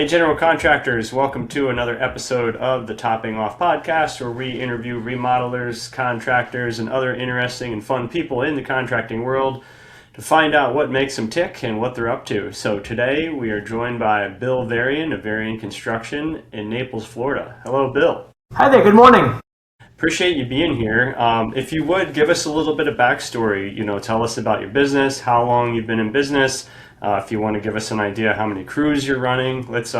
Hey, General Contractors, welcome to another episode of the Topping Off podcast, where we interview remodelers, contractors, and other interesting and fun people in the contracting world to find out what makes them tick and what they're up to. So today we are joined by Bill Varian of Varian Construction in Naples, Florida. Hello, Bill. Hi there, good morning. Appreciate you being here. If you would, give us a little bit of backstory. Tell us about your business, how long you've been in business. If you want to give us an idea how many crews you're running, let's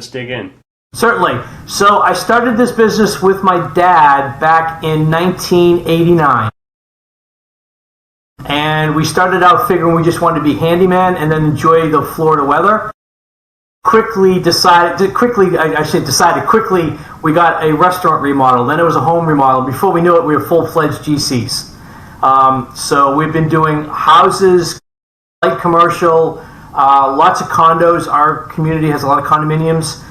dig in. Certainly. So I started this business with my dad back in 1989. And we started out figuring we just wanted to be handyman and then enjoy the Florida weather. Quickly, we got a restaurant remodel. Then it was a home remodel. Before we knew it, we were full-fledged GCs. So we've been doing houses, light commercial, lots of condos. Our community has a lot of condominiums.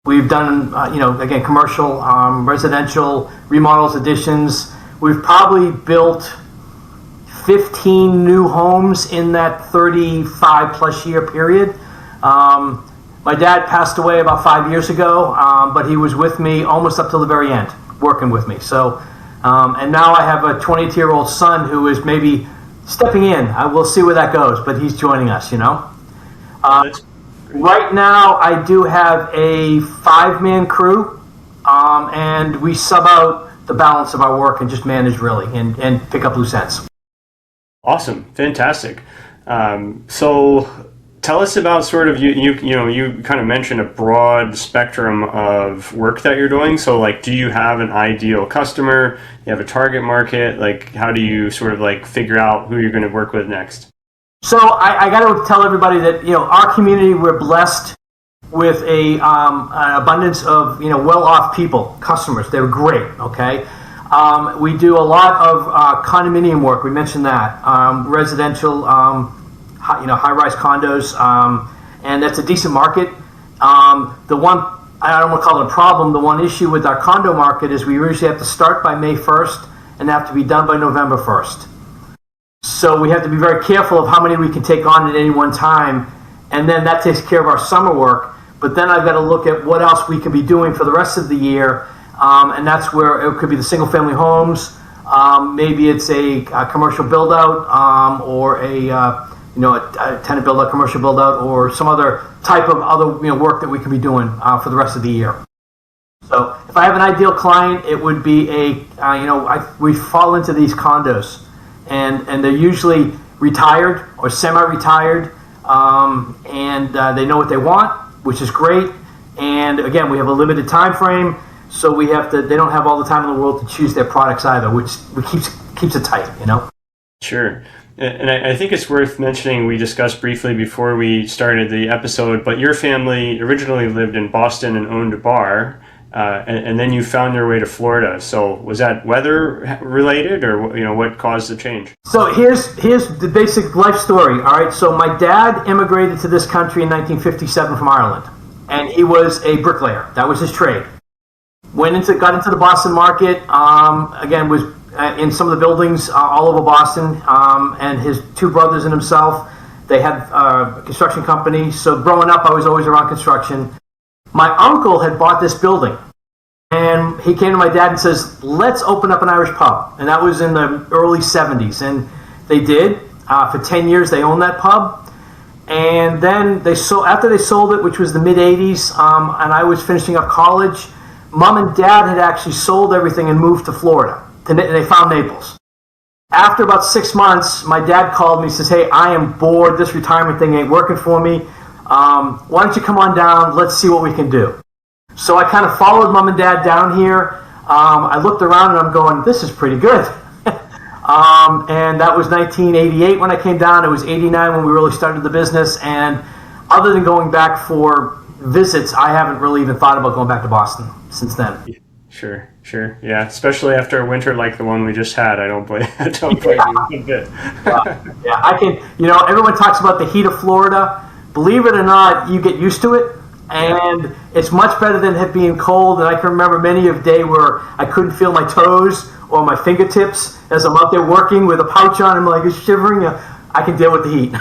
We've done, again, commercial, residential, remodels, additions. We've probably built 15 new homes in that 35 plus year period. My dad passed away about 5 years ago, but he was with me almost up till the very end, working with me. So, and now I have a 22-year-old son who is maybe stepping in. We'll see where that goes, but he's joining us, Right now, I do have a 5-man crew, and we sub out the balance of our work and just manage really and pick up loose ends. Awesome, fantastic. So tell us about sort of you kind of mentioned a broad spectrum of work that you're doing. So do you have an ideal customer? You have a target market? How do you sort of figure out who you're going to work with next? So I got to tell everybody that our community, we're blessed with an abundance of well-off people, customers. They're great. Okay. We do a lot of condominium work. We mentioned that residential, high-rise condos, and that's a decent market. The one, I don't want to call it a problem, the one issue with our condo market is we usually have to start by May 1st and have to be done by November 1st. So we have to be very careful of how many we can take on at any one time, and then that takes care of our summer work. But then I've got to look at what else we can be doing for the rest of the year, and that's where it could be the single-family homes. Maybe it's a commercial build-out or a tenant build-out, commercial build-out, or some other type of other work that we can be doing for the rest of the year. So if I have an ideal client, it would be we fall into these condos, and they're usually retired or semi-retired, and they know what they want, which is great. And again, we have a limited time frame, so they don't have all the time in the world to choose their products either, which keeps it tight, Sure. And I think it's worth mentioning, we discussed briefly before we started the episode, but your family originally lived in Boston and owned a bar, and then you found your way to Florida. So was that weather related, or what caused the change? So here's the basic life story, all right? So my dad immigrated to this country in 1957 from Ireland, and he was a bricklayer. That was his trade. Got into the Boston market, again, was in some of the buildings all over Boston, and his two brothers and himself, they had a construction company. So growing up, I was always around construction. My uncle had bought this building, and he came to my dad and says, let's open up an Irish pub. And that was in the early 70s, and they did. For 10 years, they owned that pub. And then after they sold it, which was the mid-80s, and I was finishing up college, Mom and Dad had actually sold everything and moved to Florida. They found Naples. After about 6 months, my dad called me and says, hey, I am bored. This retirement thing ain't working for me. Why don't you come on down? Let's see what we can do. So I kind of followed Mom and Dad down here. I looked around and I'm going, this is pretty good. And that was 1988 when I came down. It was 89 when we really started the business. And other than going back for visits, I haven't really even thought about going back to Boston since then. Sure. Yeah, especially after a winter like the one we just had. I don't blame you a bit. Yeah, I can, everyone talks about the heat of Florida. Believe it or not, you get used to it, and it's much better than it being cold. And I can remember many a day where I couldn't feel my toes or my fingertips as I'm out there working with a pouch on. I'm like shivering. I can deal with the heat.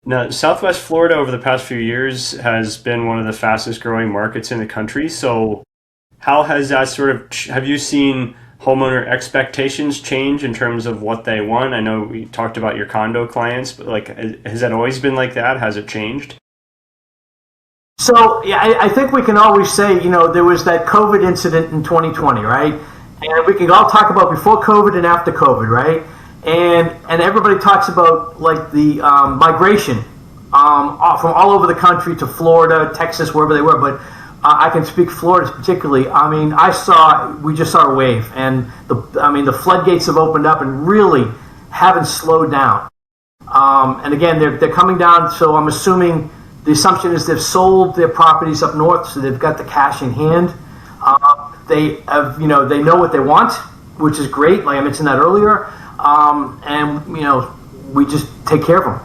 Now, Southwest Florida over the past few years has been one of the fastest growing markets in the country. So how has that have you seen homeowner expectations change in terms of what they want? I know we talked about your condo clients, but like, has that always been like that? Has it changed? So yeah, I think we can always say, there was that COVID incident in 2020, right? And we can all talk about before COVID and after COVID, right? And everybody talks about like the migration from all over the country to Florida, Texas, wherever they were. But I can speak Florida particularly. I mean, we just saw a wave, and the floodgates have opened up and really haven't slowed down. And again, they're coming down. So I'm assuming the assumption is they've sold their properties up north, so they've got the cash in hand. They have, they know what they want, which is great. Like I mentioned that earlier. And we just take care of them,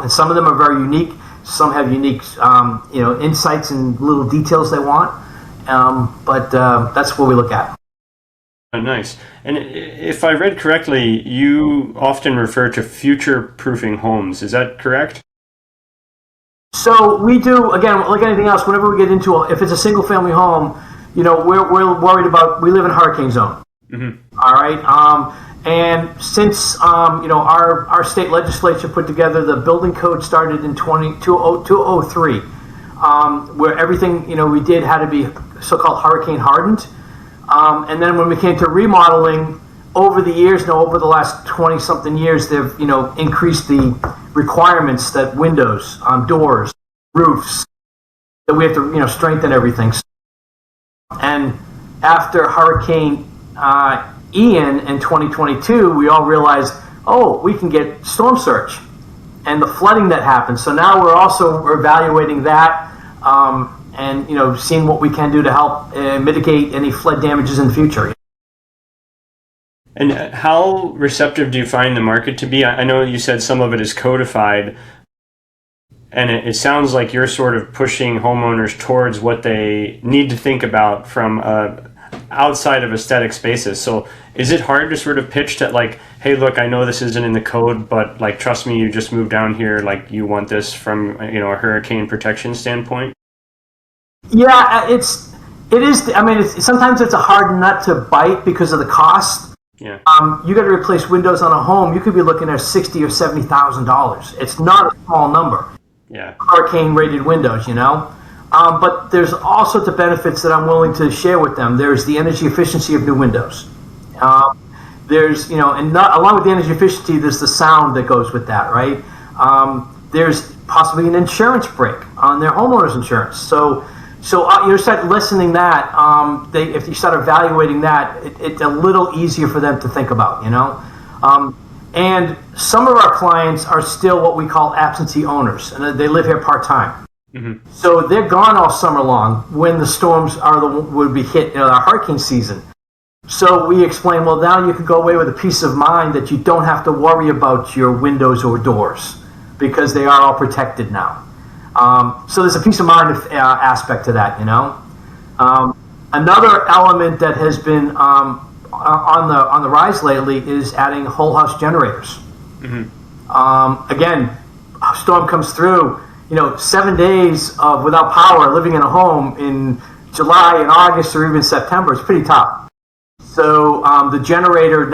and some of them are very unique. Some have unique, insights and little details they want. But that's what we look at. Oh, nice. And if I read correctly, you often refer to future-proofing homes. Is that correct? So we do, again, like anything else, whenever we get into if it's a single-family home, we're worried about, we live in hurricane zone. Mm-hmm. All right. And since our state legislature put together the building code started in 2003, where everything we did had to be so-called hurricane hardened. And then when we came to remodeling, over the years, over the last 20-something years, they've increased the requirements that windows, doors, roofs, that we have to strengthen everything. And after Hurricane Ian in 2022, we all realized, we can get storm surge and the flooding that happens. So now we're also evaluating that and seeing what we can do to help mitigate any flood damages in the future. And how receptive do you find the market to be? I know you said some of it is codified, and it sounds like you're sort of pushing homeowners towards what they need to think about from outside of aesthetic spaces. So is it hard to sort of pitch that, like, hey, look, I know this isn't in the code, but like, trust me, you just moved down here, like, you want this from a hurricane protection standpoint? Yeah, it is. I mean, sometimes it's a hard nut to bite because of the cost. Yeah. You got to replace windows on a home. You could be looking at $60,000 or $70,000. It's not a small number. Yeah. Hurricane rated windows, But there's all sorts of benefits that I'm willing to share with them. There's the energy efficiency of new windows. There's, along with the energy efficiency, there's the sound that goes with that, right? There's possibly an insurance break on their homeowner's insurance. So you start listening that. If you start evaluating that, it's a little easier for them to think about, And some of our clients are still what we call absentee owners, and they live here part-time. Mm-hmm. So they're gone all summer long when the storms would be hit our hurricane season. So we explain, well, now you can go away with a peace of mind that you don't have to worry about your windows or doors because they are all protected now. So there's a peace of mind aspect to that, Another element that has been on the rise lately is adding whole house generators. Mm-hmm. Again, a storm comes through, 7 days of without power, living in a home in July and August or even September is pretty tough. So the generator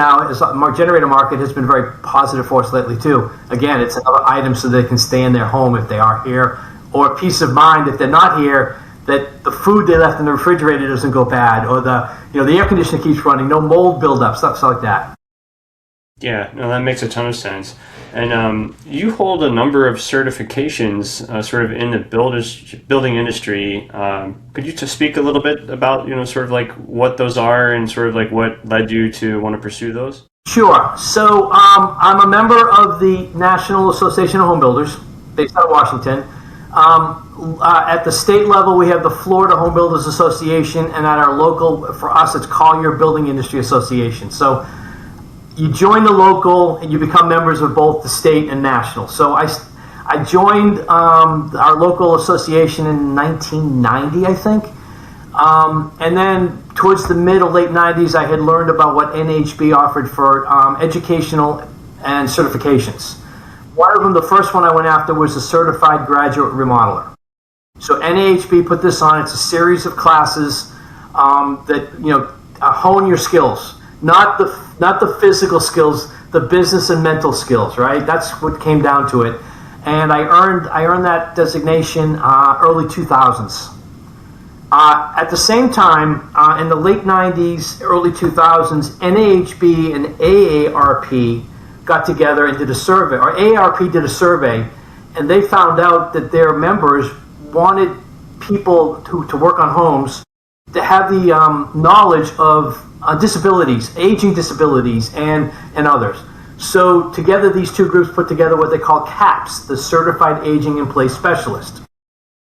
generator market has been very positive for us lately too. Again, it's another item so they can stay in their home if they are here, or peace of mind if they're not here, that the food they left in the refrigerator doesn't go bad, or the air conditioner keeps running, no mold buildup, stuff like that. Yeah, no, that makes a ton of sense. And you hold a number of certifications sort of in the building industry. Could you just speak a little bit about, sort of like what those are and sort of like what led you to want to pursue those? Sure. So I'm a member of the National Association of Home Builders based out of Washington. At the state level, we have the Florida Home Builders Association, and at our local, for us, it's Collier Building Industry Association. So you join the local, and you become members of both the state and national. So I joined our local association in 1990, I think. And then towards the mid or late 90s, I had learned about what NAHB offered for educational and certifications. One of them, the first one I went after, was a certified graduate remodeler. So NAHB put this on. It's a series of classes that hone your skills, not the physical skills, the business and mental skills. Right, that's what came down to it. And I earned that designation early 2000s. At the same time, in the late 90s, early 2000s, NAHB and AARP got together and did a survey, or AARP did a survey, and they found out that their members wanted people to work on homes to have the knowledge of disabilities, aging disabilities, and others. So together, these two groups put together what they call CAPS, the Certified Aging in Place Specialist.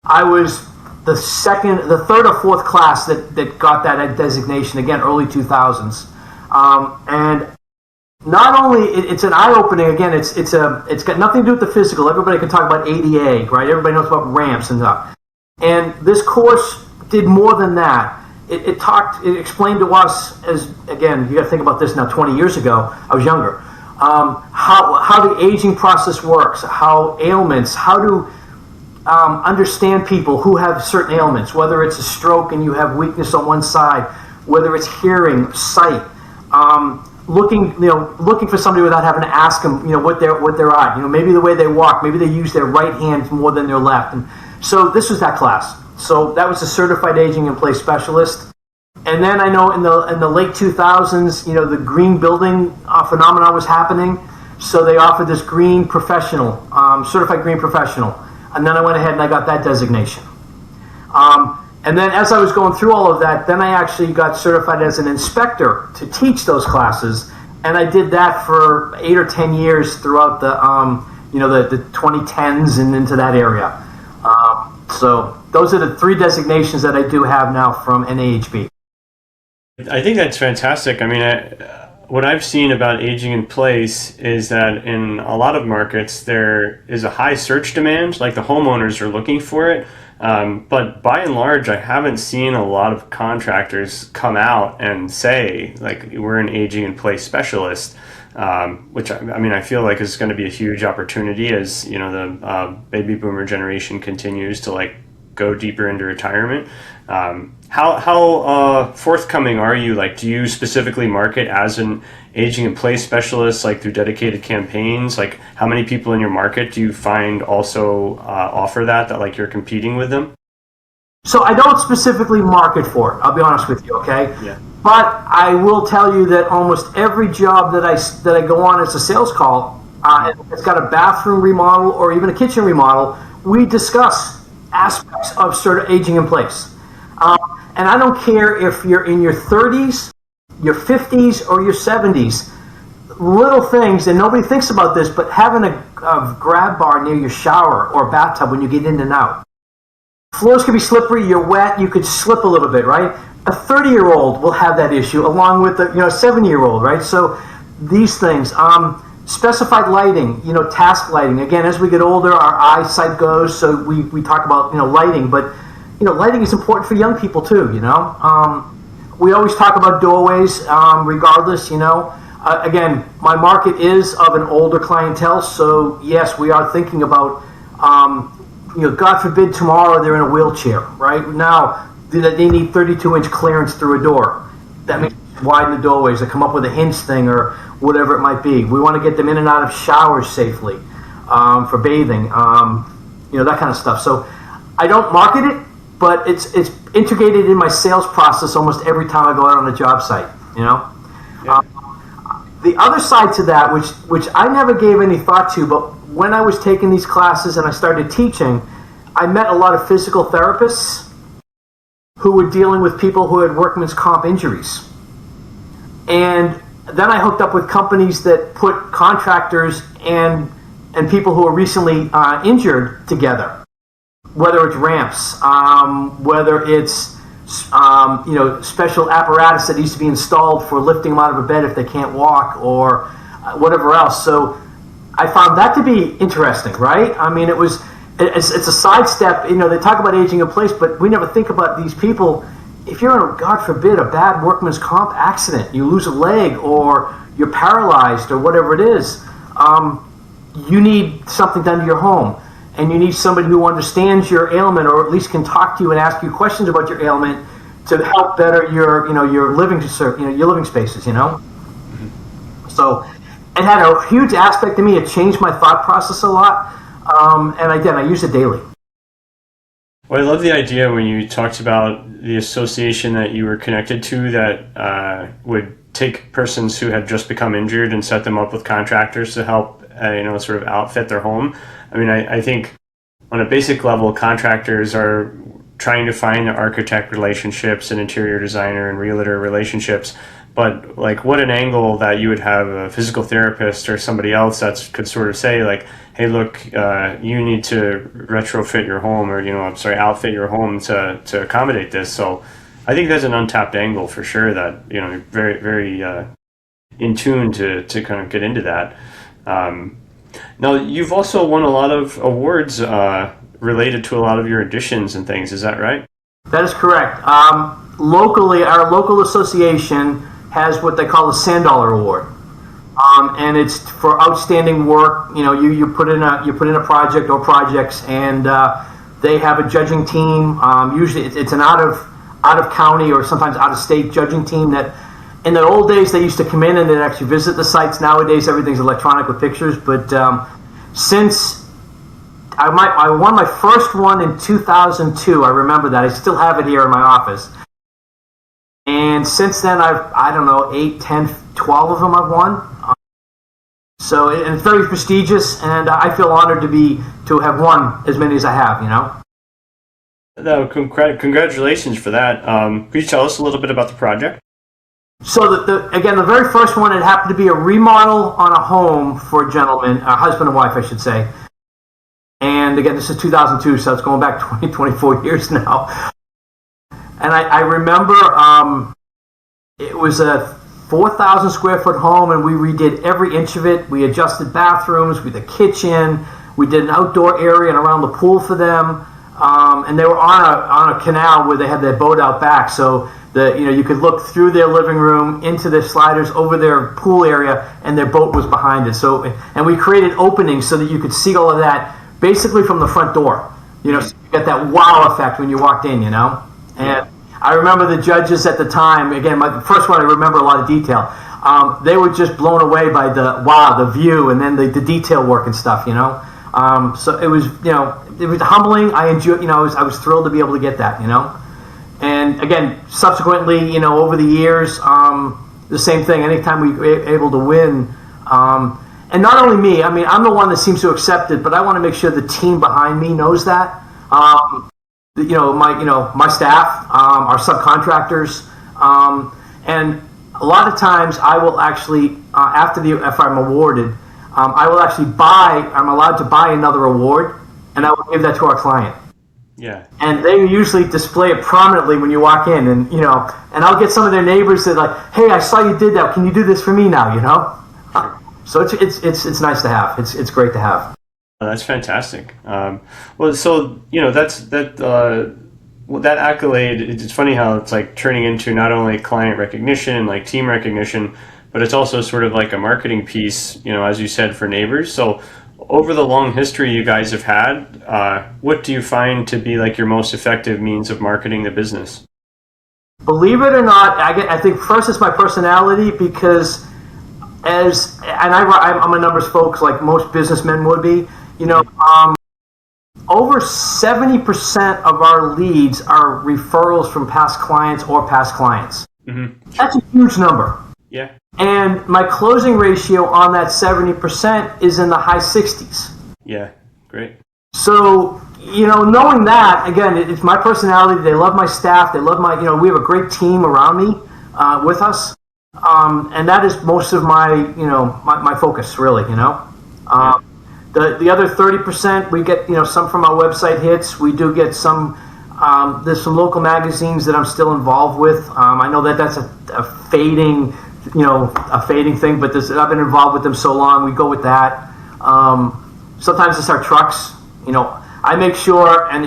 I was the third or fourth class that got that designation, again, early 2000s. And not only, it's an eye-opening, again, it's got nothing to do with the physical. Everybody can talk about ADA, right? Everybody knows about ramps and stuff. And this course did more than that. It explained to us, as, again, you got to think about this now, 20 years ago, I was younger, how the aging process works, how ailments, how to understand people who have certain ailments, whether it's a stroke and you have weakness on one side, whether it's hearing, sight, looking for somebody without having to ask them, what they're at, maybe the way they walk, maybe they use their right hand more than their left. And so this was that class. So that was a Certified Aging in Place Specialist. And then I know in the late 2000s, the green building phenomenon was happening. So they offered this green professional, certified green professional. And then I went ahead and I got that designation. And then as I was going through all of that, then I actually got certified as an inspector to teach those classes. And I did that for 8 or 10 years throughout the 2010s and into that area. So those are the 3 designations that I do have now from NAHB. I think that's fantastic. I mean, what I've seen about aging in place is that in a lot of markets, there is a high search demand, like the homeowners are looking for it. But by and large, I haven't seen a lot of contractors come out and say, like, we're an aging in place specialist, which I feel like is going to be a huge opportunity as, the baby boomer generation continues to go deeper into retirement. How forthcoming are you? Like, do you specifically market as an aging in place specialist, like through dedicated campaigns? Like, how many people in your market do you find also offer that you're competing with them? So I don't specifically market for it. I'll be honest with you, okay? Yeah. But I will tell you that almost every job that I go on as a sales call, it's got a bathroom remodel or even a kitchen remodel, we discuss aspects of sort of aging in place. And I don't care if you're in your 30s, your 50s, or your 70s. Little things, and nobody thinks about this, but having a grab bar near your shower or bathtub when you get in and out. Floors can be slippery, you're wet, you could slip a little bit, right? A 30-year-old will have that issue along with a 7-year-old, right? So these things, specified lighting, task lighting. Again, as we get older, our eyesight goes, so we talk about, lighting, but lighting is important for young people too, We always talk about doorways, regardless, Again, my market is of an older clientele, so yes, we are thinking about, God forbid tomorrow they're in a wheelchair, right? Now, they need 32-inch clearance through a door. That means widen the doorways, or come up with a hinge thing, or whatever it might be. We want to get them in and out of showers safely, for bathing, that kind of stuff. So I don't market it, but it's integrated in my sales process almost every time I go out on a job site, Yeah. The other side to that, which I never gave any thought to, but when I was taking these classes and I started teaching, I met a lot of physical therapists who were dealing with people who had workman's comp injuries. And then I hooked up with companies that put contractors and people who are recently injured together. Whether it's ramps, whether it's special apparatus that needs to be installed for lifting them out of a bed if they can't walk, or whatever else. So I found that to be interesting, right? I mean, it's a sidestep. They talk about aging in place, but we never think about these people. If you're in, God forbid, a bad workman's comp accident, you lose a leg or you're paralyzed or whatever it is, you need something done to your home, and you need somebody who understands your ailment, or at least can talk to you and ask you questions about your ailment to help better your living spaces. So it had a huge aspect to me. It changed my thought process a lot, and I use it daily. Well, I love the idea when you talked about the association that you were connected to that would take persons who had just become injured and set them up with contractors to help, sort of outfit their home. I mean, I think on a basic level, contractors are trying to find architect relationships and interior designer and realtor relationships. But like, what an angle that you would have a physical therapist or somebody else that could sort of say like, hey, look, you need to retrofit your home, or outfit your home to accommodate this. So I think that's an untapped angle for sure that very very in tune to kind of get into that. Now you've also won a lot of awards related to a lot of your additions and things. Is that right? That is correct. Locally, our local association has what they call the Sand Dollar Award, and it's for outstanding work. You put in a project or projects, and they have a judging team. Usually, it's an out of county or sometimes out of state judging team that. In the old days, they used to come in and they'd actually visit the sites. Nowadays, everything's electronic with pictures. But since I won my first one in 2002, I remember that. I still have it here in my office. And since then, I don't know, 8, 10, 12 of them I've won. So it's very prestigious, and I feel honored to have won as many as I have. No, congratulations for that. Could you tell us a little bit about the project? So the very first one, it happened to be a remodel on a home for a gentleman, a husband and wife, I should say. And again, this is 2002, so it's going back 24 years now. And I remember it was a 4,000 square foot home, and we redid every inch of it. We adjusted bathrooms, we did the kitchen, we did an outdoor area and around the pool for them. And they were on a canal where they had their boat out back, so you could look through their living room into their sliders over their pool area, and their boat was behind it. So, and we created openings so that you could see all of that basically from the front door. So you get that wow effect when you walked in. And I remember the judges at the time. Again, the first one I remember a lot of detail. They were just blown away by the view, and then the detail work and stuff. So it was it was humbling. I enjoyed. I was thrilled to be able to get that. And again, subsequently, over the years, the same thing. Anytime we were able to win, and not only me. I mean, I'm the one that seems to accept it, but I want to make sure the team behind me knows that. My staff, our subcontractors, and a lot of times I will actually, if I'm awarded, I will actually I'm allowed to buy another award, and I will give that to our client. Yeah. And they usually display it prominently when you walk in, and and I'll get some of their neighbors that are like, hey, I saw you did that. Can you do this for me now? So it's nice to have. It's great to have. That's fantastic. Well, so that accolade. It's funny how it's like turning into not only client recognition and like team recognition, but it's also sort of like a marketing piece. As you said, for neighbors. So over the long history you guys have had, what do you find to be like your most effective means of marketing the business? Believe it or not, I think first it's my personality, because I'm a numbers folks like most businessmen would be. Over 70% of our leads are referrals from past clients or past clients. Mm-hmm. That's a huge number. Yeah. And my closing ratio on that 70% is in the high 60s. Yeah, great. So, knowing that, again, it's my personality. They love my staff. They love we have a great team around me with us. And that is most of my, my focus, really, The other 30%, we get, some from our website hits. We do get some, there's some local magazines that I'm still involved with. I know that's a fading thing, but I've been involved with them so long, we go with that. Sometimes it's our trucks. I make sure, and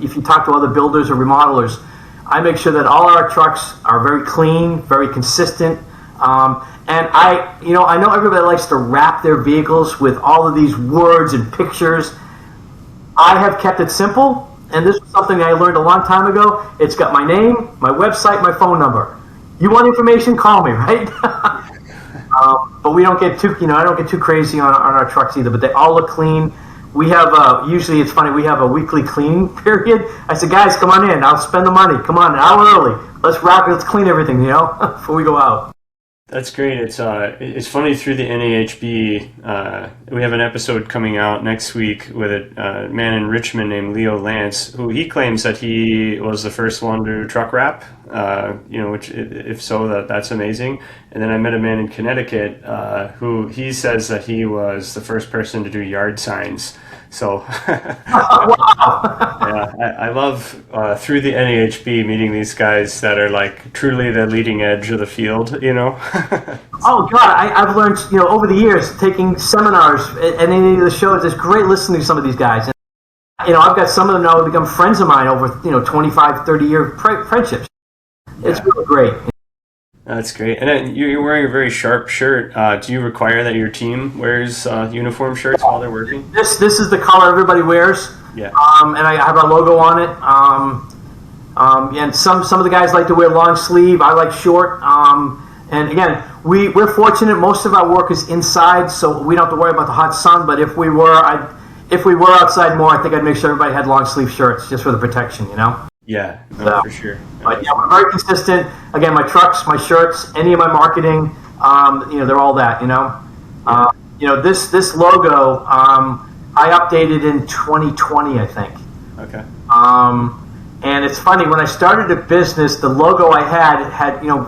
if you talk to other builders or remodelers, I make sure that all our trucks are very clean, very consistent. And I know everybody likes to wrap their vehicles with all of these words and pictures. I have kept it simple, and this is something I learned a long time ago. It's got my name, my website, my phone number. You want information? Call me, right? But we don't get too, I don't get too crazy on our trucks either. But they all look clean. We have usually it's funny. We have a weekly cleaning period. I said, guys, come on in. I'll spend the money. Come on, an hour early. Let's wrap it. Let's clean everything, before we go out. That's great. It's funny through the NAHB. We have an episode coming out next week with a man in Richmond named Leo Lance, who he claims that he was the first one to truck wrap. Which if so, that's amazing. And then I met a man in Connecticut who he says that he was the first person to do yard signs. So, yeah, I love through the NAHB meeting these guys that are like truly the leading edge of the field, Oh God, I've learned, over the years, taking seminars and any of the shows. It's great listening to some of these guys. And, I've got some of them now who become friends of mine over, 25, 30-year friendships. It's really great. That's great. And then you're wearing a very sharp shirt. Do you require that your team wears uniform shirts while they're working? This is the color everybody wears. Yeah. And I have our logo on it. And some of the guys like to wear long sleeve. I like short. And again, we're fortunate. Most of our work is inside, so we don't have to worry about the hot sun. But if we were outside more, I think I'd make sure everybody had long sleeve shirts just for the protection, Yeah, for sure. But yeah, we're very consistent. Again, my trucks, my shirts, any of my marketing, they're all that. This logo, I updated in 2020, I think. Okay. And it's funny, when I started a business, the logo I had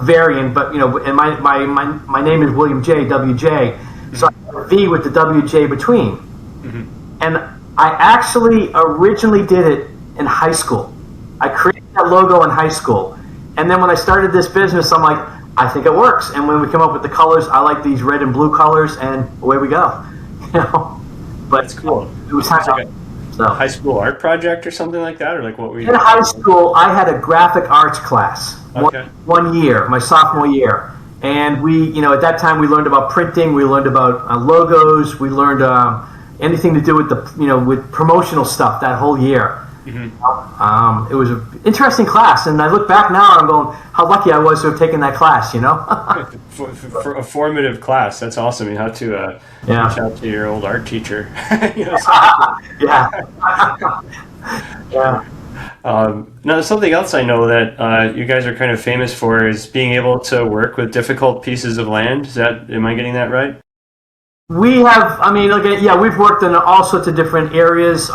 Varian, but and my name is William J. WJ, so I had a V with the WJ between. Mm-hmm. And I actually originally did it in high school. I created that logo in high school, and then when I started this business, I'm like, I think it works. And when we come up with the colors, I like these red and blue colors, and away we go. But that's cool. It was like a high school art project or something like that, or like what were you? In high school, I had a graphic arts class. Okay. One year, my sophomore year, and we, at that time, we learned about printing, we learned about logos, we learned anything to do with with promotional stuff that whole year. Mm-hmm. It was an interesting class, and I look back now and I'm going, how lucky I was to have taken that class, For a formative class, that's awesome. You have to reach out to your old art teacher. Yeah. Yeah. Now, something else I know that you guys are kind of famous for is being able to work with difficult pieces of land. Am I getting that right? We have, we've worked in all sorts of different areas.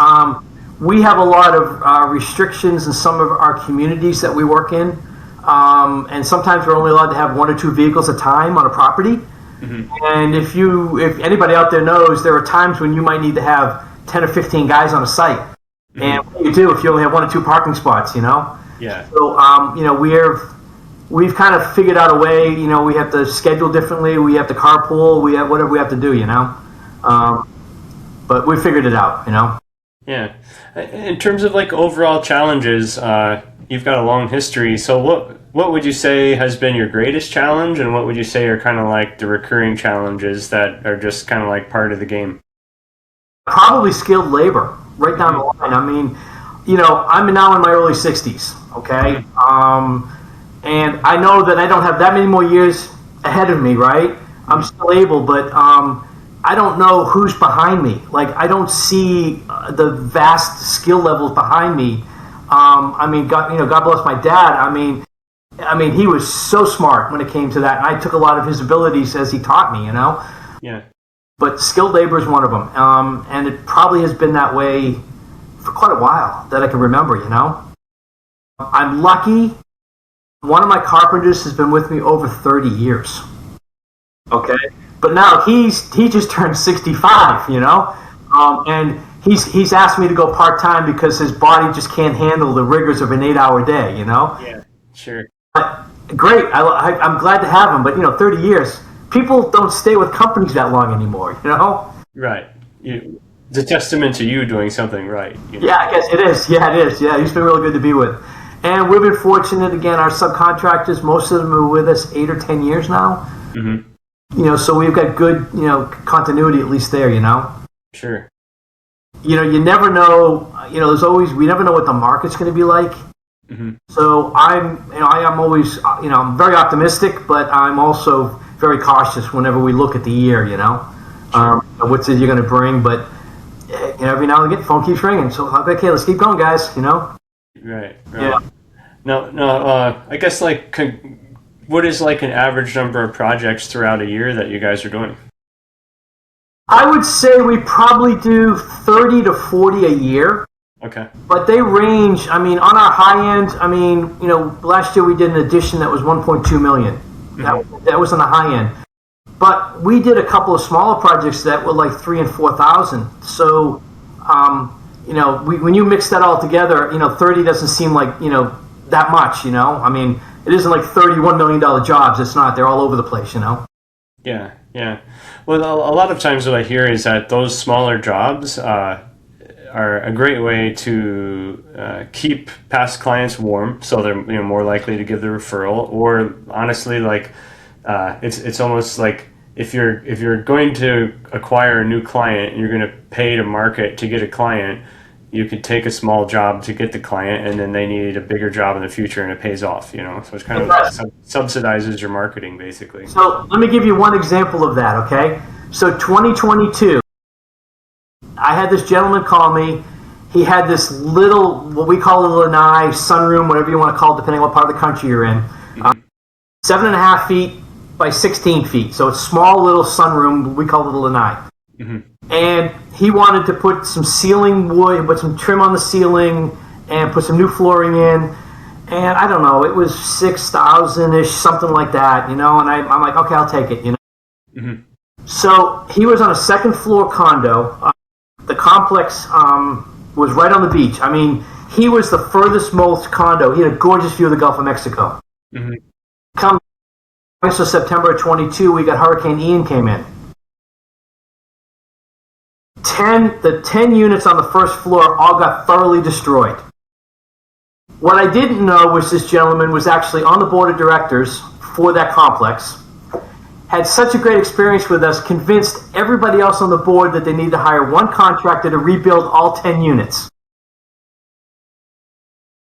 We have a lot of restrictions in some of our communities that we work in, and sometimes we're only allowed to have 1 or 2 vehicles at a time on a property. Mm-hmm. And if anybody out there knows, there are times when you might need to have 10 or 15 guys on a site. Mm-hmm. And what do you do if you only have 1 or 2 parking spots? Yeah. So we've kind of figured out a way. We have to schedule differently. We have to carpool. We have whatever we have to do. But we figured it out. Yeah. In terms of like overall challenges, you've got a long history. So what would you say has been your greatest challenge, and what would you say are kind of like the recurring challenges that are just kind of like part of the game? Probably skilled labor, right down the line. I'm now in my early 60s, okay? And I know that I don't have that many more years ahead of me, right? I'm still able, but I don't know who's behind me. Like, I don't see the vast skill levels behind me. God bless my dad. He was so smart when it came to that. And I took a lot of his abilities as he taught me, Yeah. But skilled labor is one of them. And it probably has been that way for quite a while that I can remember, I'm lucky. One of my carpenters has been with me over 30 years. Okay? But now he just turned 65, and he's asked me to go part-time because his body just can't handle the rigors of an 8-hour day, Yeah, sure. But, great. I'm glad to have him, but 30 years, people don't stay with companies that long anymore, Right. It's a testament to you doing something right. Yeah, I guess it is. Yeah, it is. Yeah, he's been really good to be with. And we've been fortunate, again, our subcontractors, most of them are with us 8 or 10 years now. Mm-hmm. So we've got good, continuity at least there, Sure. You never know, we never know what the market's going to be like. Mm-hmm. So I am always, I'm very optimistic, but I'm also very cautious whenever we look at the year, Sure. What's it you're going to bring, but every now and again, the phone keeps ringing. So, okay, let's keep going, guys, Right. Yeah. No, I guess what is like an average number of projects throughout a year that you guys are doing? I would say we probably do 30 to 40 a year. Okay. But they range, on our high end, last year we did an addition that was 1.2 million. Mm-hmm. That was on the high end. But we did a couple of smaller projects that were like 3,000 and 4,000. So, when you mix that all together, 30 doesn't seem like, that much, it isn't like $31 million jobs. It's not. They're all over the place, Yeah, yeah. Well, a lot of times what I hear is that those smaller jobs are a great way to keep past clients warm, so they're more likely to give the referral. Or honestly, it's almost like if you're going to acquire a new client and you're going to pay to market to get a client, you could take a small job to get the client, and then they need a bigger job in the future, and it pays off. So it's kind of subsidizes your marketing, basically. So let me give you one example of that. Okay, so 2022. I had this gentleman call me. He had this little, what we call a lanai, sunroom, whatever you want to call it, depending on what part of the country you're in. Mm-hmm. 7.5 feet by 16 feet. So it's a small little sunroom. We call it a lanai. Mm-hmm. And he wanted to put some ceiling wood, put some trim on the ceiling, and put some new flooring in. And I don't know, it was 6,000-ish, something like that, And I'm like, okay, I'll take it, Mm-hmm. So he was on a second floor condo. The complex was right on the beach. He was the furthest most condo. He had a gorgeous view of the Gulf of Mexico. Mm-hmm. Come August or September of 22, we got Hurricane Ian came in. The 10 units on the first floor all got thoroughly destroyed. What I didn't know was this gentleman was actually on the board of directors for that complex. Had such a great experience with us, convinced everybody else on the board that they need to hire one contractor to rebuild all 10 units.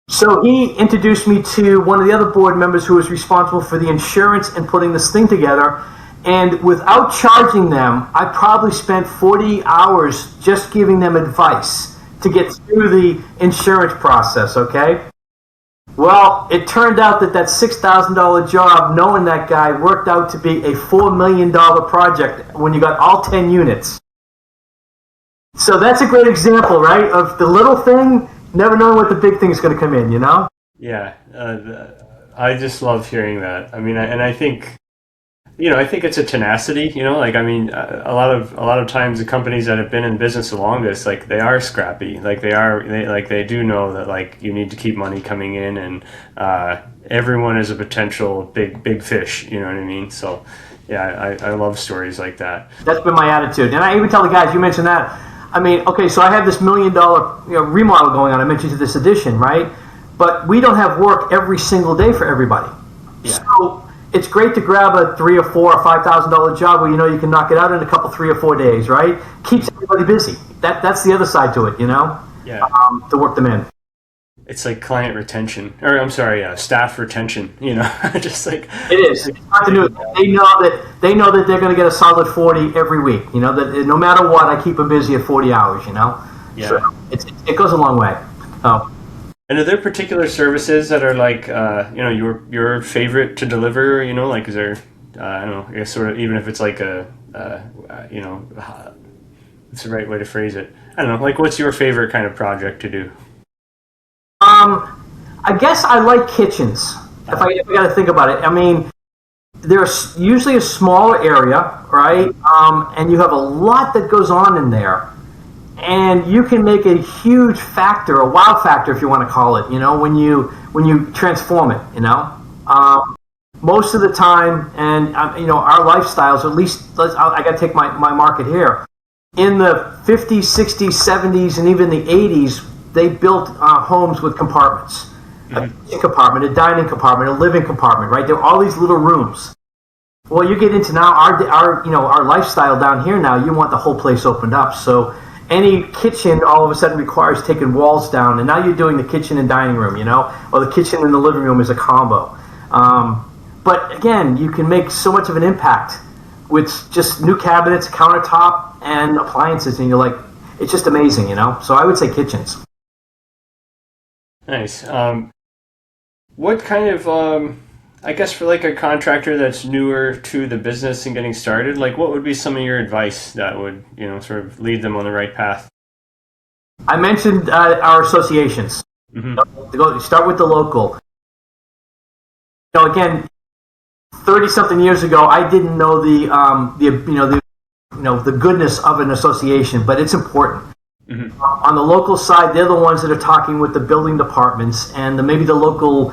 So he introduced me to one of the other board members who was responsible for the insurance and putting this thing together. And without charging them, I probably spent 40 hours just giving them advice to get through the insurance process, okay? Well, it turned out that $6,000 job, knowing that guy, worked out to be a $4 million project when you got all 10 units. So that's a great example, right, of the little thing, never knowing what the big thing is going to come in, Yeah, I just love hearing that. I think, I think it's a tenacity, a lot of times the companies that have been in business the longest, they are scrappy, they do know that you need to keep money coming in, and everyone is a potential big fish, you know what I mean? So yeah, I love stories like that. That's been my attitude, and I even tell the guys, you mentioned that, okay, so I have this $1 million remodel going on. I mentioned to this addition, right? But we don't have work every single day for everybody. Yeah. So it's great to grab a $3,000 or $4,000 or $5,000 job where you can knock it out in a couple, 3 or 4 days, right? Keeps everybody busy. That's the other side to it, Yeah. To work them in. It's like client retention, or I'm sorry, staff retention. Just like it is. It's continuity. They know that they're going to get a solid 40 every week. That no matter what, I keep them busy at 40 hours. Yeah. So it goes a long way. Oh. And are there particular services that are your favorite to deliver? Is there I don't know, I guess sort of, even if it's like what's the right way to phrase it? I don't know. What's your favorite kind of project to do? I guess I like kitchens. If I got to think about it, there's usually a smaller area, right? And you have a lot that goes on in there, and you can make a huge factor, a wow factor, if you want to call it. When you transform it. Most of the time, and our lifestyles. At least I got to take my market here. In the 50s, 60s, 70s, and even the 80s. They built homes with compartments, a kitchen compartment, a dining compartment, a living compartment, right? There were all these little rooms. Well, you get into now our lifestyle down here now. You want the whole place opened up, so any kitchen all of a sudden requires taking walls down, and now you're doing the kitchen and dining room, or the kitchen and the living room is a combo. But again, you can make so much of an impact with just new cabinets, countertop, and appliances, and you're like, it's just amazing, So I would say kitchens. Nice. What kind of, I guess for like a contractor that's newer to the business and getting started, like what would be some of your advice that would, sort of lead them on the right path? I mentioned our associations. Mm-hmm. Start with the local. Again, 30-something years ago, I didn't know the goodness of an association, but it's important. Mm-hmm. On the local side, they're the ones that are talking with the building departments and maybe the local,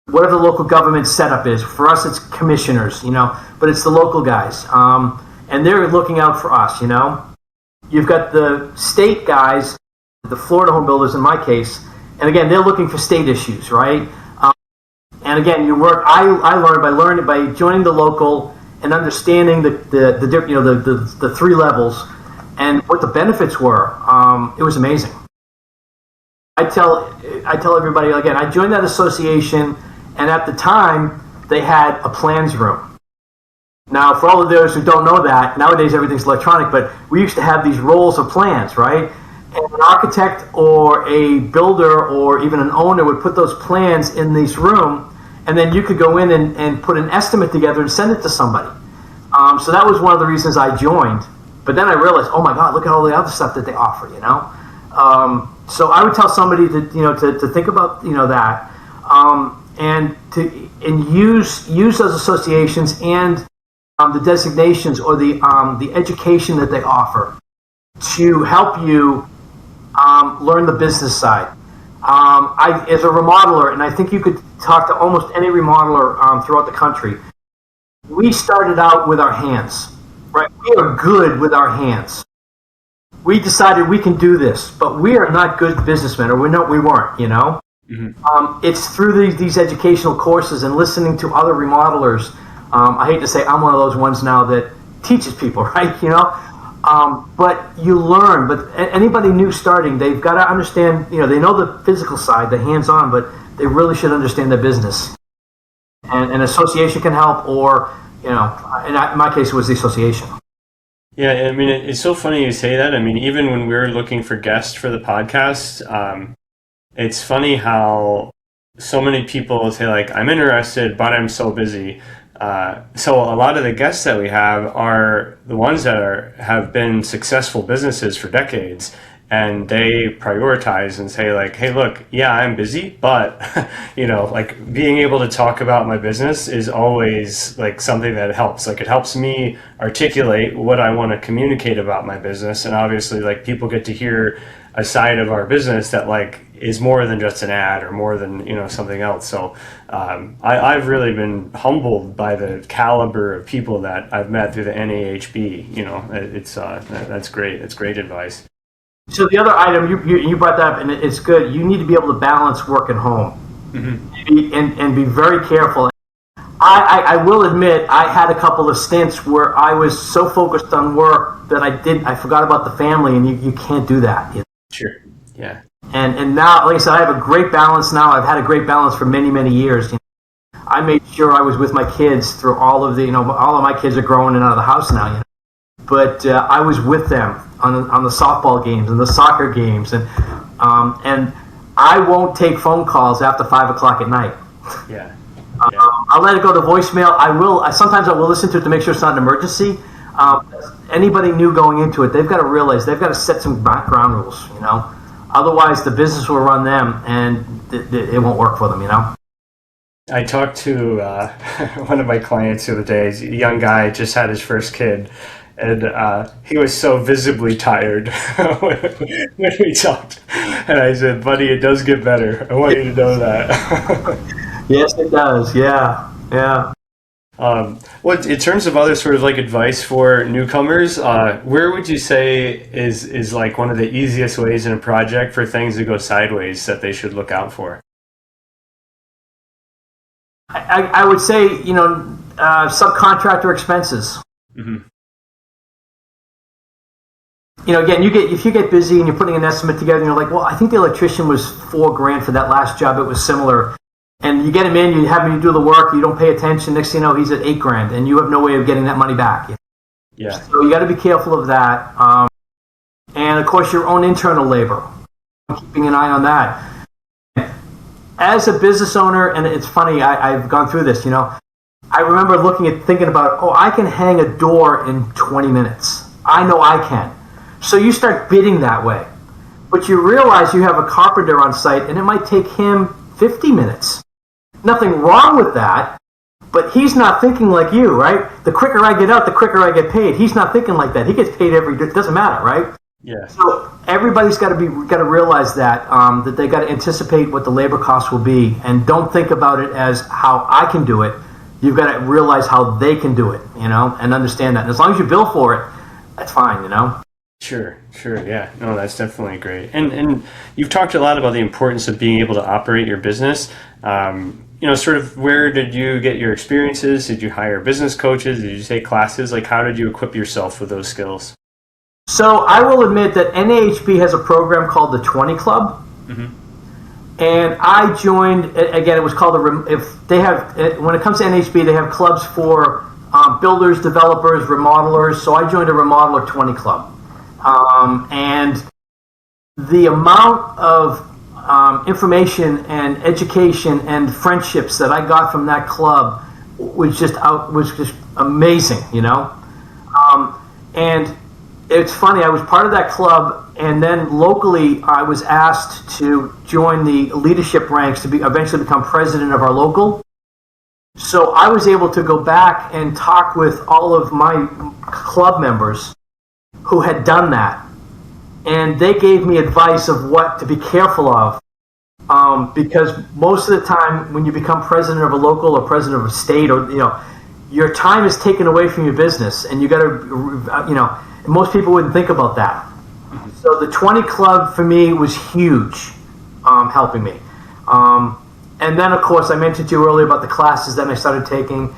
whatever the local government setup is. For us, it's commissioners, but it's the local guys, and they're looking out for us. You've got the state guys, the Florida home builders in my case, and again, they're looking for state issues, right? And again, you work. I learned by joining the local and understanding the three levels and what the benefits were. It was amazing. I tell everybody again. I joined that association, and at the time they had a plans room. Now, for all of those who don't know that, nowadays everything's electronic, but we used to have these rolls of plans, right? And an architect or a builder or even an owner would put those plans in this room, and then you could go in and put an estimate together and send it to somebody. So that was one of the reasons I joined. But then I realized, oh my God, look at all the other stuff that they offer, So I would tell somebody to think about that, and use those associations and the designations or the education that they offer to help you learn the business side. As a remodeler, and I think you could talk to almost any remodeler throughout the country, we started out with our hands, right? We are good with our hands. We decided we can do this, but we are not good businessmen, or we weren't, Mm-hmm. It's through these educational courses and listening to other remodelers. I hate to say I'm one of those ones now that teaches people, right? But you learn. But anybody new starting, they've got to understand. They know the physical side, the hands-on, but they really should understand the business. And an association can help, or in my case, it was the association. Yeah, I mean, it's so funny you say that. I mean, even when we were looking for guests for the podcast, it's funny how so many people say, like, I'm interested, but I'm so busy. So a lot of the guests that we have are the ones that have been successful businesses for decades, and they prioritize and say, like, hey, look, yeah, I'm busy, but like being able to talk about my business is always like something that helps. Like, it helps me articulate what I want to communicate about my business, and obviously, like, people get to hear a side of our business that, like, is more than just an ad or more than something else. So I've really been humbled by the caliber of people that I've met through the NAHB. It's that's great. It's great advice. So the other item you brought that up, and it's good. You need to be able to balance work and home, mm-hmm. and be very careful. I will admit I had a couple of stints where I was so focused on work that I forgot about the family, and you can't do that. Sure. Yeah. And now, like I said, I have a great balance now. I've had a great balance for many, many years. I made sure I was with my kids through all of all of my kids are growing and out of the house now. But I was with them on the softball games and the soccer games, and I won't take phone calls after 5:00 at night. Yeah. I'll let it go to voicemail. Sometimes I will listen to it to make sure it's not an emergency. Anybody new going into it, they've got to realize they've got to set some ground rules. Otherwise, the business will run them, and it won't work for them. I talked to one of my clients the other day. He's a young guy, just had his first kid, and he was so visibly tired when we talked. And I said, buddy, it does get better. I want you to know that. Yes, it does. Yeah. What in terms of other sort of like advice for newcomers, where would you say is like one of the easiest ways in a project for things to go sideways that they should look out for? I would say, subcontractor expenses. Mm-hmm. Again, if you get busy and you're putting an estimate together, and you're like, well, I think the electrician was $4,000 for that last job. It was similar, and you get him in, you have him to do the work, you don't pay attention. Next thing you know, he's at $8,000, and you have no way of getting that money back. Yeah. So you got to be careful of that, and of course your own internal labor. Keeping an eye on that. As a business owner, and it's funny, I've gone through this. I remember thinking about, I can hang a door in 20 minutes. I know I can. So you start bidding that way. But you realize you have a carpenter on site and it might take him 50 minutes. Nothing wrong with that, but he's not thinking like you, right? The quicker I get out, the quicker I get paid. He's not thinking like that. He gets paid it doesn't matter, right? Yeah. So everybody's got to realize that that they got to anticipate what the labor costs will be, and don't think about it as how I can do it. You've got to realize how they can do it, and understand that. And as long as you bill for it, that's fine, Sure, yeah. No, that's definitely great. And you've talked a lot about the importance of being able to operate your business. Sort of where did you get your experiences? Did you hire business coaches? Did you take classes? Like, how did you equip yourself with those skills? So I will admit that NAHB has a program called the 20 Club. Mm-hmm. And I joined, again, it was called when it comes to NAHB, they have clubs for builders, developers, remodelers. So I joined a Remodeler 20 Club. And the amount of information and education and friendships that I got from that club was just amazing, and it's funny, I was part of that club, and then locally I was asked to join the leadership ranks to eventually become president of our local. So I was able to go back and talk with all of my club members who had done that. And they gave me advice of what to be careful of. Because most of the time when you become president of a local or president of a state, or your time is taken away from your business, and you got to, most people wouldn't think about that. So the 20 Club for me was huge, helping me. And then, of course, I mentioned to you earlier about the classes that I started taking.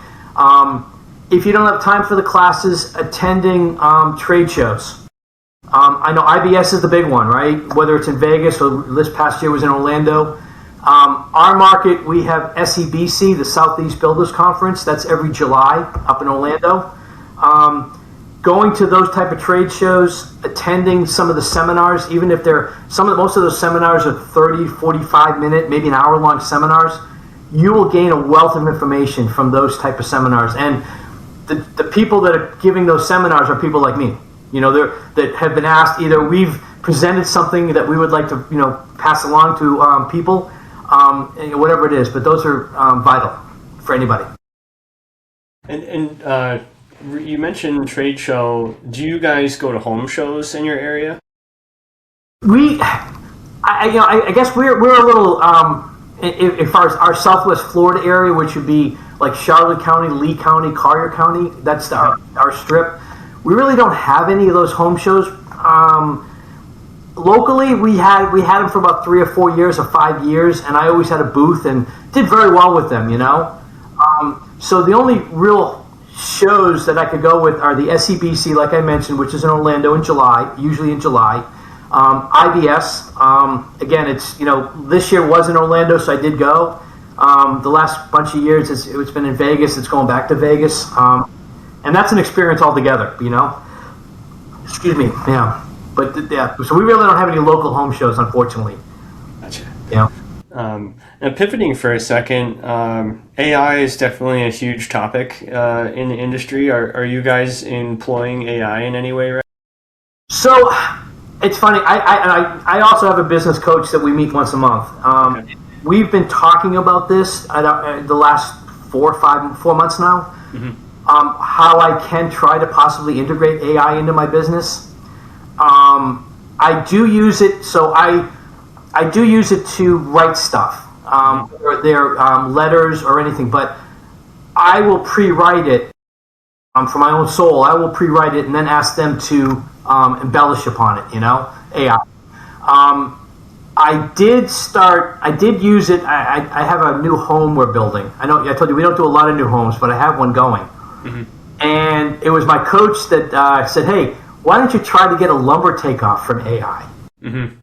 If you don't have time for the classes, attending trade shows. I know IBS is the big one, right? Whether it's in Vegas or this past year was in Orlando. Our market, we have SEBC, the Southeast Builders Conference. That's every July up in Orlando. Going to those type of trade shows, attending some of the seminars, even if most of those seminars are 30, 45 minute, maybe an hour long seminars, you will gain a wealth of information from those type of seminars. And the people that are giving those seminars are people like me. That have been asked, either we've presented something that we would like to, pass along to people, whatever it is. But those are vital for anybody. And you mentioned trade show. Do you guys go to home shows in your area? I guess we're a little, as far as our Southwest Florida area, which would be like Charlotte County, Lee County, Collier County. That's our strip. We really don't have any of those home shows. Locally, we had them for about 3 or 4 years or 5 years, and I always had a booth and did very well with them, So the only real shows that I could go with are the SEBC, like I mentioned, which is in Orlando in July, usually in July. IBS, again, it's, this year was in Orlando, so I did go. The last bunch of years, it's been in Vegas. It's going back to Vegas. And that's an experience altogether, Excuse me, yeah. But so we really don't have any local home shows, unfortunately. Gotcha. Yeah. Now pivoting for a second, AI is definitely a huge topic in the industry. Are you guys employing AI in any way, right? So it's funny. I also have a business coach that we meet once a month. Okay. We've been talking about this the last 4 months now. Mm-hmm. How I can try to possibly integrate AI into my business. I do use it, so I do use it to write stuff, or their letters or anything, but I will pre-write it for my own soul. I will pre-write it and then ask them to embellish upon it, AI. I did use it. I have a new home we're building. I know I told you we don't do a lot of new homes, but I have one going. Mm-hmm. And it was my coach that said, hey, why don't you try to get a lumber takeoff from AI? Mm-hmm.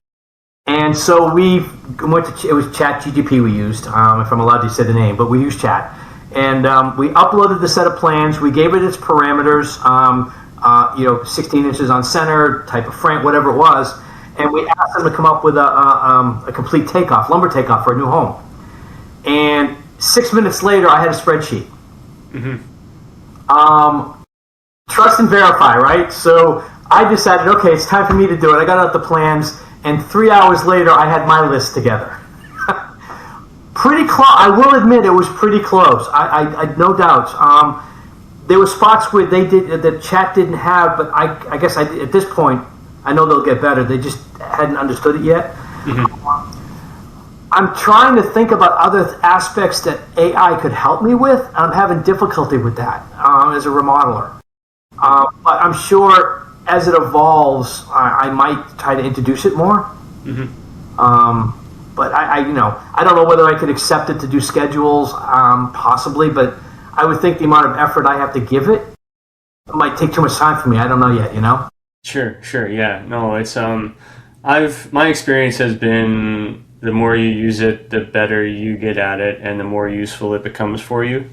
And so we went to, it was ChatGPT we used, if I'm allowed to say the name, but we used Chat. And we uploaded the set of plans. We gave it its parameters, 16 inches on center, type of frame, whatever it was. And we asked them to come up with a complete takeoff, lumber takeoff for a new home. And 6 minutes later, I had a spreadsheet. Mm-hmm. Trust and verify, right? So I decided, okay, it's time for me to do it. I got out the plans, and 3 hours later, I had my list together. Pretty close. I will admit it was pretty close. I no doubts. There were spots where they did that Chat didn't have, but I guess at this point, I know they'll get better. They just hadn't understood it yet. Mm-hmm. I'm trying to think about other aspects that AI could help me with, and I'm having difficulty with that as a remodeler. But I'm sure as it evolves, I might try to introduce it more. Mm-hmm. But I don't know whether I could accept it to do schedules, possibly, but I would think the amount of effort I have to give it might take too much time for me. I don't know yet, Sure, yeah. No, it's my experience has been the more you use it, the better you get at it, and the more useful it becomes for you.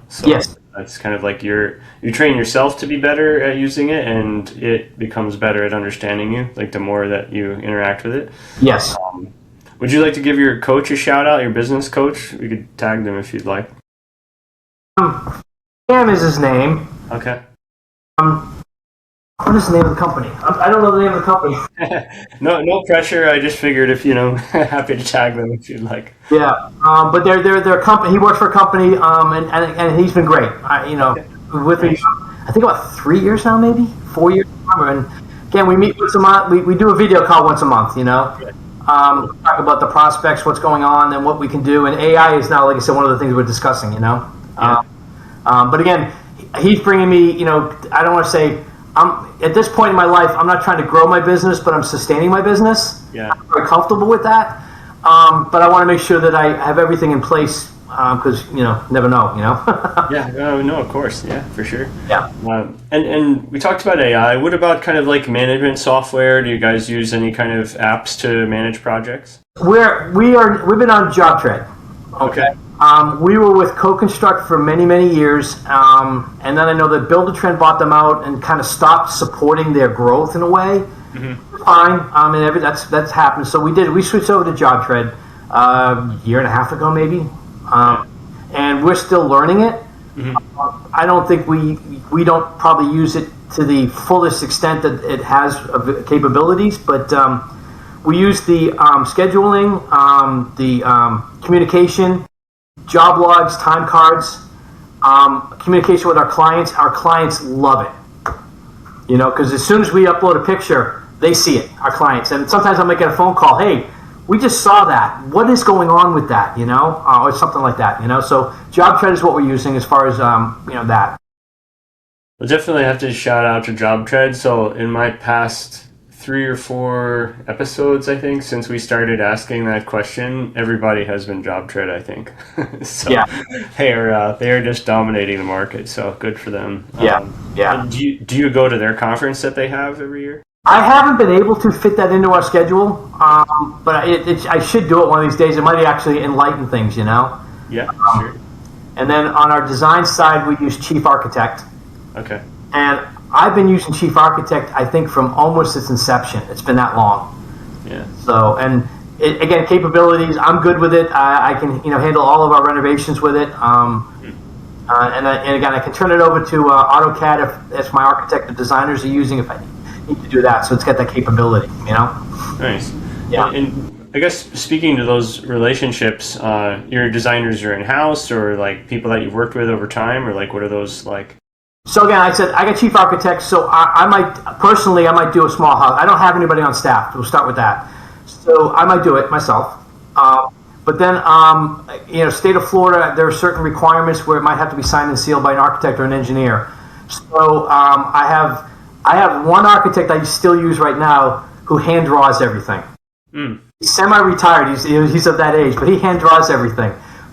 So yes. It's kind of like you train yourself to be better at using it, and it becomes better at understanding you. Like the more that you interact with it. Yes. Would you like to give your coach a shout out, your business coach? We could tag them if you'd like. Cam is his name. Okay. What is the name of the company? I don't know the name of the company. No pressure. I just figured if happy to tag them if you'd like. Yeah, but they're a company. He works for a company, and he's been great. With me, I think about 3 years now, maybe 4 years. And again, we meet once a month. We do a video call once a month. Talk about the prospects, what's going on, and what we can do. And AI is now, like I said, one of the things we're discussing. Yeah. But again, he's bringing me. I don't want to say. At this point in my life, I'm not trying to grow my business, but I'm sustaining my business. Yeah. I'm very comfortable with that. But I want to make sure that I have everything in place because, never know, Yeah, no, of course. Yeah, for sure. Yeah. And we talked about AI. What about kind of like management software? Do you guys use any kind of apps to manage projects? We've been on JobTread. Okay. We were with Co-Construct for many, many years, and then I know that Build-A-Trend bought them out and kind of stopped supporting their growth in a way. Mm-hmm. Fine, that's happened. So we switched over to JobTread a year and a half ago, maybe, and we're still learning it. Mm-hmm. I don't think we don't probably use it to the fullest extent that it has capabilities, but we use the scheduling, the communication. Job logs, time cards, communication with our clients. Our clients love it, because as soon as we upload a picture, they see it, our clients. And sometimes I'll make a phone call, hey, we just saw that. What is going on with that, or something like that, So JobTread is what we're using as far as, that. We'll definitely have to shout out to JobTread. So in my past 3 or 4 episodes, I think, since we started asking that question, everybody has been JobTread, I think. So yeah. they are just dominating the market. So good for them. Yeah. Do you go to their conference that they have every year? I haven't been able to fit that into our schedule, but I should do it one of these days. It might actually enlighten things, Yeah, sure. And then on our design side, we use Chief Architect. Okay. And I've been using Chief Architect, I think, from almost its inception. It's been that long. Yeah. So, again, capabilities, I'm good with it. I can, handle all of our renovations with it. And again, I can turn it over to AutoCAD if my architect or designers are using if I need to do that. So it's got that capability, Nice. Yeah. And I guess speaking to those relationships, your designers are in-house or like people that you've worked with over time, or like what are those like? So again, I said I got chief architects, so I might do a small house. I don't have anybody on staff. We'll start with that. So I might do it myself. But then, state of Florida, there are certain requirements where it might have to be signed and sealed by an architect or an engineer. So I have one architect I still use right now who hand draws everything. He's semi-retired. He's of that age, but he hand draws everything.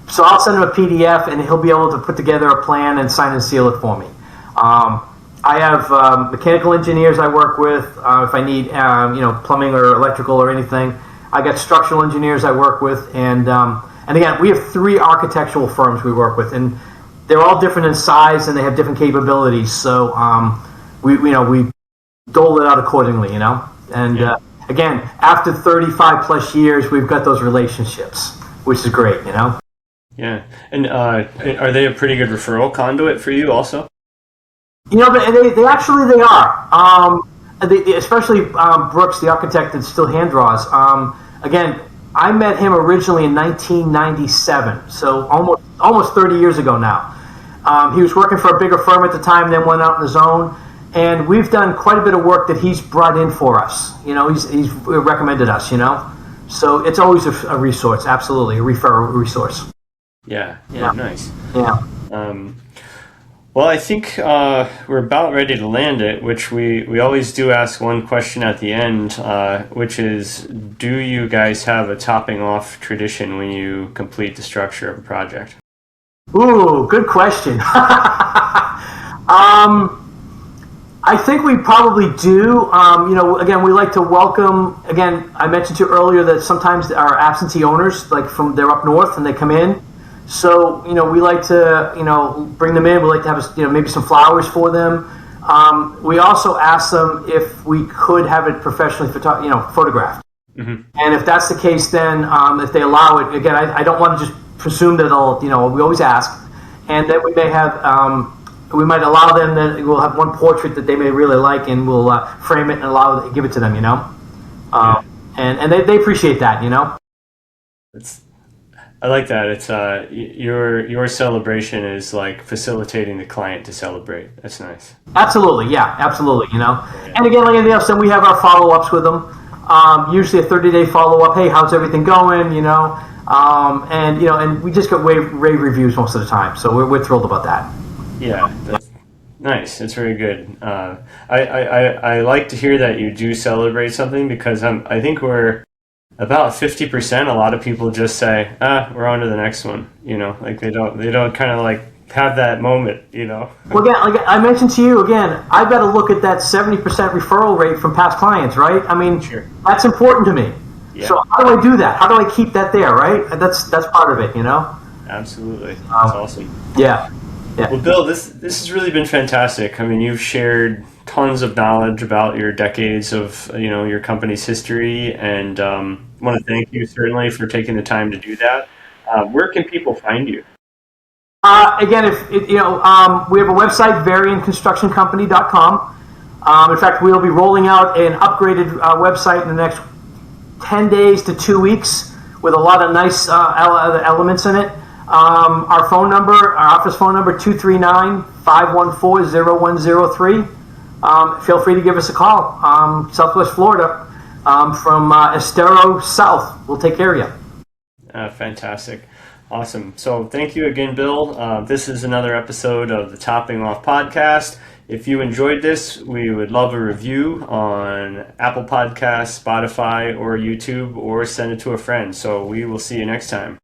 So I'll send him a PDF, and he'll be able to put together a plan and sign and seal it for me. I have mechanical engineers I work with if I need plumbing or electrical or anything. I got structural engineers I work with, and again, we have 3 architectural firms we work with, and they're all different in size and they have different capabilities. So we dole it out accordingly, And again, after 35 plus years, we've got those relationships, which is great, Yeah, and are they a pretty good referral conduit for you also? They are. Especially Brooks, the architect that still hand draws. Again, I met him originally in 1997, so almost 30 years ago now. He was working for a bigger firm at the time, then went out on his own, and we've done quite a bit of work that he's brought in for us. He's recommended us. So it's always a resource, absolutely, a referral resource. Yeah, nice. Yeah. Well, I think we're about ready to land it, which we always do ask one question at the end, which is, do you guys have a topping off tradition when you complete the structure of a project? Ooh, good question. I think we probably do. Again, we like to welcome, again, I mentioned to you earlier that sometimes our absentee owners, they're up north and they come in. So, we like to, bring them in. We like to have, maybe some flowers for them. We also ask them if we could have it professionally photographed. Mm-hmm. And if that's the case, then if they allow it, again, I don't want to just presume that they'll, we always ask. And then we may have, we might allow them that we'll have one portrait that they may really like, and we'll frame it and give it to them, And they appreciate that, I like that. It's your celebration is like facilitating the client to celebrate. That's nice. Absolutely, yeah, absolutely. And again, like anything else, then we have our follow-ups with them. Usually a 30-day follow-up. Hey, how's everything going? And we just get rave reviews most of the time. So we're thrilled about that. Yeah, that's nice. That's very good. I like to hear that you do celebrate something, because I think we're about 50%. A lot of people just say, we're on to the next one. Like they don't kind of like have that moment, Well, again, like I mentioned to you, again, I've got to look at that 70% referral rate from past clients, right? I mean, sure. That's important to me. Yeah. So how do I do that? How do I keep that there, right? That's part of it, Absolutely. That's awesome. Yeah. Well, Bill, this has really been fantastic. I mean, you've shared tons of knowledge about your decades of your company's history, and I want to thank you certainly for taking the time to do that. Where can people find you? Again, we have a website, varianconstructioncompany.com. In fact, we'll be rolling out an upgraded website in the next 10 days to 2 weeks with a lot of nice elements in it. Our phone number, our office phone number, 239-514-0103. Feel free to give us a call. Southwest Florida, from Estero South. We'll take care of you. Fantastic. Awesome. So thank you again, Bill. This is another episode of the Topping Off podcast. If you enjoyed this, we would love a review on Apple Podcasts, Spotify, or YouTube, or send it to a friend. So we will see you next time.